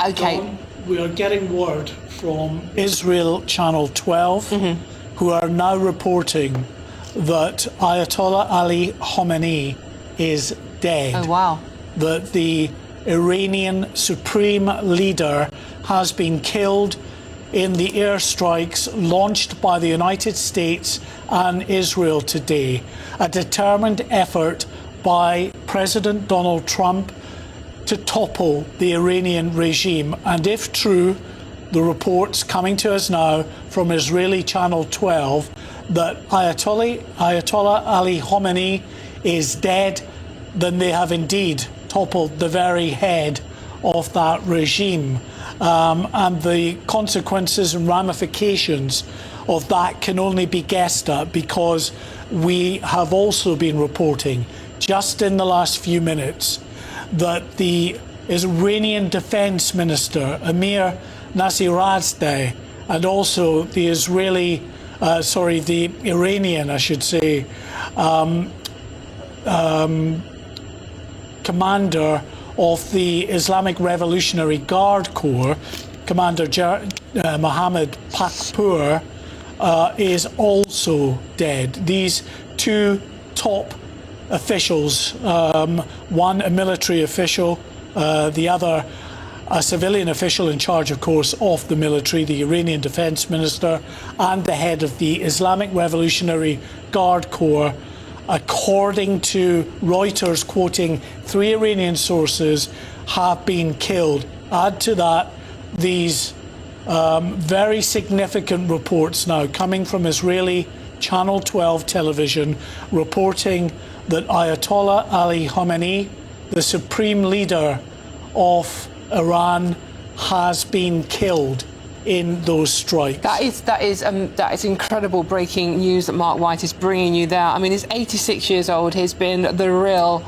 Okay. Dawn, we are getting word from Israel Channel 12, who are now reporting that Ayatollah Ali Khamenei is dead. Oh, wow. That the Iranian supreme leader has been killed in the airstrikes launched by the United States and Israel today. A determined effort by President Donald Trump to topple the Iranian regime. And if true, the reports coming to us now from Israeli Channel 12 that Ayatollah Ali Khamenei is dead, then they have indeed toppled the very head of that regime. And the consequences and ramifications of that can only be guessed at, because we have also been reporting just in the last few minutes that the Iranian Defense Minister, Amir Nasirazadeh, and also the Iranian, I should say, commander of the Islamic Revolutionary Guard Corps, Commander Mohammed Pakpour, is also dead. These two top officials, one a military official, the other a civilian official in charge, of course, of the military, the Iranian Defense Minister, and the head of the Islamic Revolutionary Guard Corps, according to Reuters, quoting 3 Iranian sources, have been killed. Add to that these very significant reports now coming from Israeli Channel 12 television, reporting that Ayatollah Ali Khamenei, the supreme leader of Iran, has been killed in those strikes. That is incredible breaking news that Mark White is bringing you there. I mean, he's 86 years old. He's been the real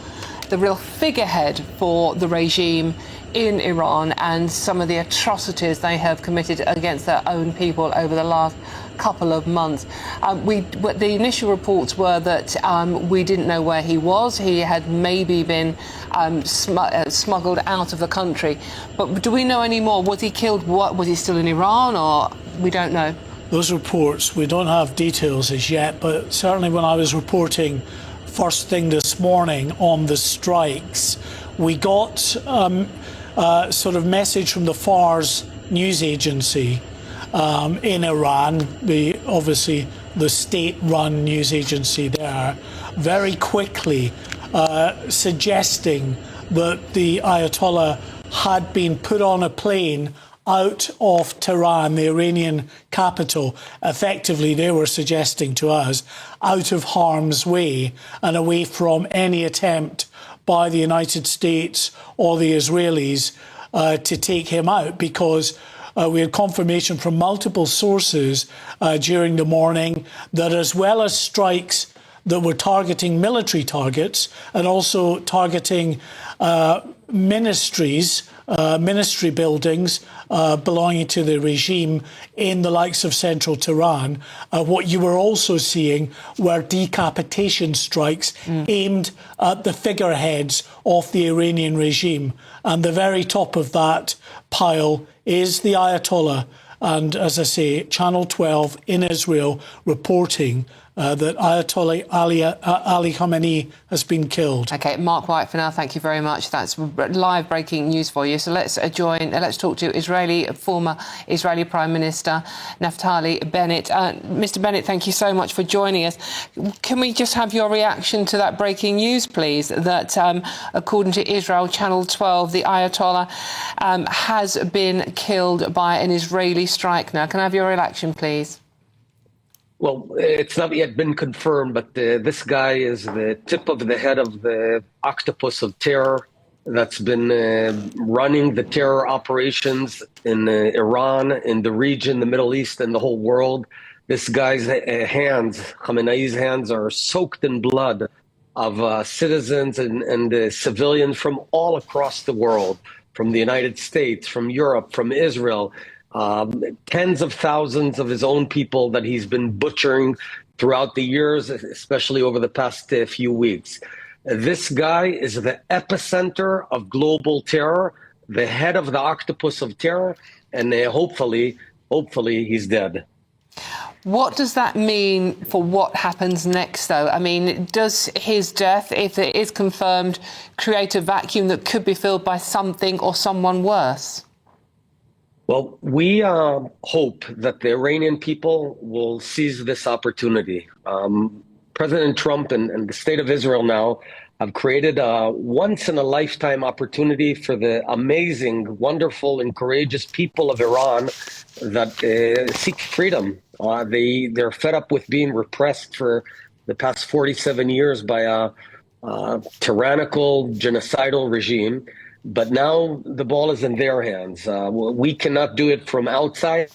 figurehead for the regime in Iran and some of the atrocities they have committed against their own people over the last couple of months. The initial reports were that we didn't know where he was. He had maybe been smuggled out of the country. But do we know any more? Was he killed? Was he still in Iran, or we don't know? Those reports, we don't have details as yet, but certainly when I was reporting first thing this morning on the strikes, we got sort of message from the Fars news agency in Iran, obviously the state-run news agency there, very quickly suggesting that the Ayatollah had been put on a plane out of Tehran, the Iranian capital. Effectively, they were suggesting to us, out of harm's way and away from any attempt by the United States or the Israelis to take him out, because we had confirmation from multiple sources during the morning that, as well as strikes that were targeting military targets and also targeting ministries, ministry buildings belonging to the regime in the likes of central Tehran, what you were also seeing were decapitation strikes aimed at the figureheads of the Iranian regime. And the very top of that pile is the Ayatollah. And as I say, Channel 12 in Israel reporting that Ayatollah Ali Khamenei has been killed. OK, Mark White for now. Thank you very much. That's live breaking news for you. So let's talk to former Israeli Prime Minister Naftali Bennett. Mr. Bennett, thank you so much for joining us. Can we just have your reaction to that breaking news, please? That according to Israel Channel 12, the Ayatollah has been killed by an Israeli strike. Now, can I have your reaction, please? Well, it's not yet been confirmed, but this guy is the tip of the head of the octopus of terror that's been running the terror operations in Iran, in the region, the Middle East, and the whole world. This guy's hands, Khamenei's hands, are soaked in blood of citizens and civilians from all across the world, from the United States, from Europe, from Israel. Tens of thousands of his own people that he's been butchering throughout the years, especially over the past few weeks. This guy is the epicenter of global terror, the head of the octopus of terror, and hopefully he's dead. What does that mean for what happens next, though? I mean, does his death, if it is confirmed, create a vacuum that could be filled by something or someone worse? Well, we hope that the Iranian people will seize this opportunity. President Trump and the state of Israel now have created a once-in-a-lifetime opportunity for the amazing, wonderful, and courageous people of Iran that seek freedom. They're fed up with being repressed for the past 47 years by a tyrannical, genocidal regime. But now the ball is in their hands. We cannot do it from outside.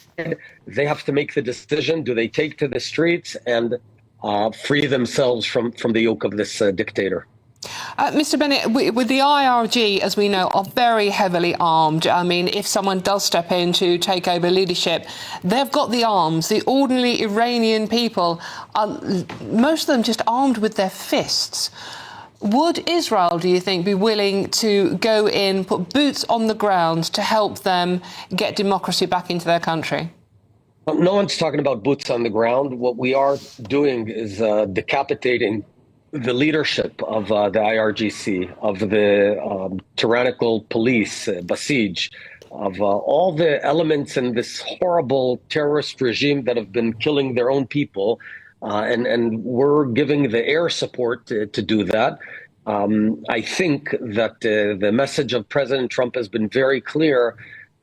They have to make the decision. Do they take to the streets and free themselves from the yoke of this dictator? Mr. Bennett, with the IRG, as we know, are very heavily armed. I mean, if someone does step in to take over leadership, they've got the arms. The ordinary Iranian people are, most of them, just armed with their fists. Would Israel, do you think, be willing to go in, put boots on the ground to help them get democracy back into their country? No one's talking about boots on the ground. What we are doing is decapitating the leadership of the IRGC, of the tyrannical police, Basij, of all the elements in this horrible terrorist regime that have been killing their own people. And we're giving the air support to do that. I think that the message of President Trump has been very clear.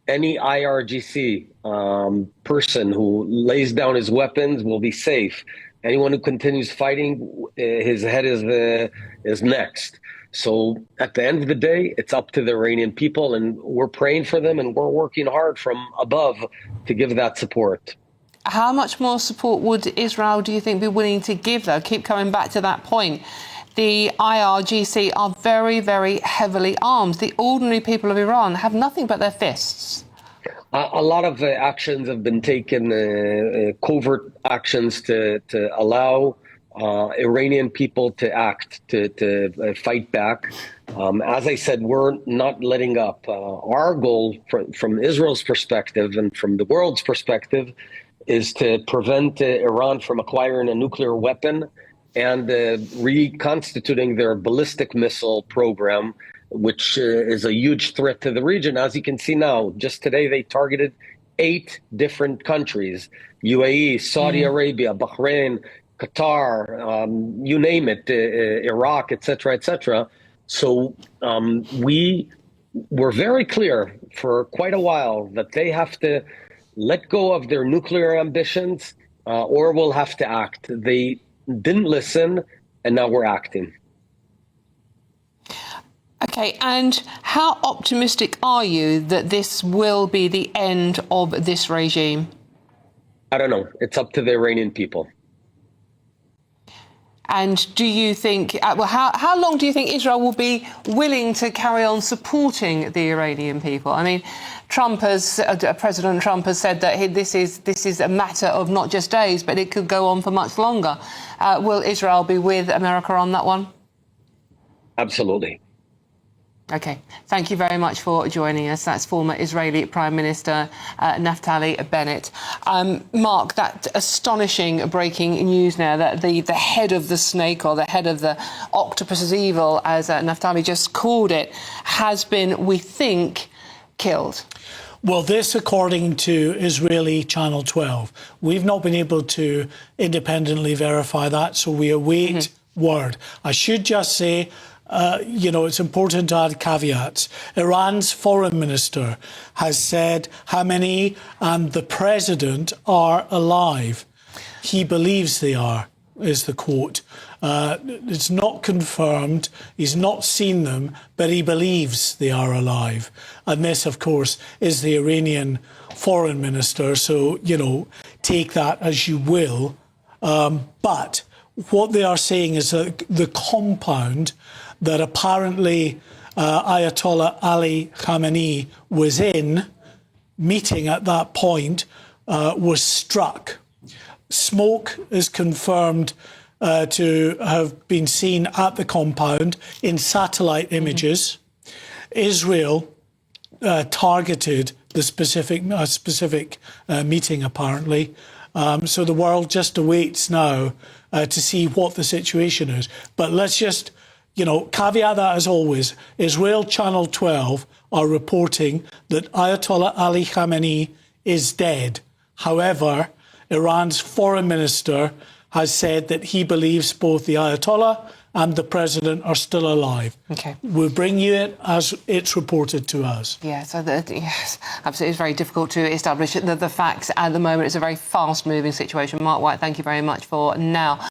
Any IRGC person who lays down his weapons will be safe. Anyone who continues fighting, his head is next. So at the end of the day, it's up to the Iranian people, and we're praying for them, and we're working hard from above to give that support. How much more support would Israel, do you think, be willing to give, though? Keep coming back to that point. The IRGC are very, very heavily armed. The ordinary people of Iran have nothing but their fists. A lot of actions have been taken, covert actions to allow Iranian people to act, to fight back. As I said, we're not letting up. Our goal from Israel's perspective and from the world's perspective is to prevent Iran from acquiring a nuclear weapon and reconstituting their ballistic missile program, which is a huge threat to the region. As you can see now, just today they targeted 8 different countries: UAE, Saudi Arabia, Bahrain, Qatar, you name it, Iraq, etc., etc. So we were very clear for quite a while that they have to let go of their nuclear ambitions or we'll have to act. They didn't listen, and now we're acting. OK, and how optimistic are you that this will be the end of this regime? I don't know. It's up to the Iranian people. And do you think, well, how long do you think Israel will be willing to carry on supporting the Iranian people? I mean, President Trump has said that this is a matter of not just days, but it could go on for much longer. Will Israel be with America on that one? Absolutely. OK, thank you very much for joining us. That's former Israeli Prime Minister Naftali Bennett. Mark, that astonishing breaking news now that the head of the snake, or the head of the octopus's evil, as Naftali just called it, has been, we think, killed. Well, this, according to Israeli Channel 12. We've not been able to independently verify that, so we await word. I should just say, it's important to add caveats. Iran's foreign minister has said Khamenei and the president are alive. He believes they are, is the quote. It's not confirmed. He's not seen them, but he believes they are alive. And this, of course, is the Iranian foreign minister. So, take that as you will. But what they are saying is that the compound that apparently Ayatollah Ali Khamenei was in, meeting at that point, was struck. Smoke is confirmed to have been seen at the compound in satellite images. Israel targeted the specific meeting, apparently. So the world just awaits now to see what the situation is. But let's just, caveat that as always. Israel Channel 12 are reporting that Ayatollah Ali Khamenei is dead. However, Iran's foreign minister has said that he believes both the Ayatollah and the president are still alive. Okay. We'll bring you it as it's reported to us. Yeah, so yes, absolutely, it's very difficult to establish the facts at the moment. It's a very fast-moving situation. Mark White, thank you very much for now.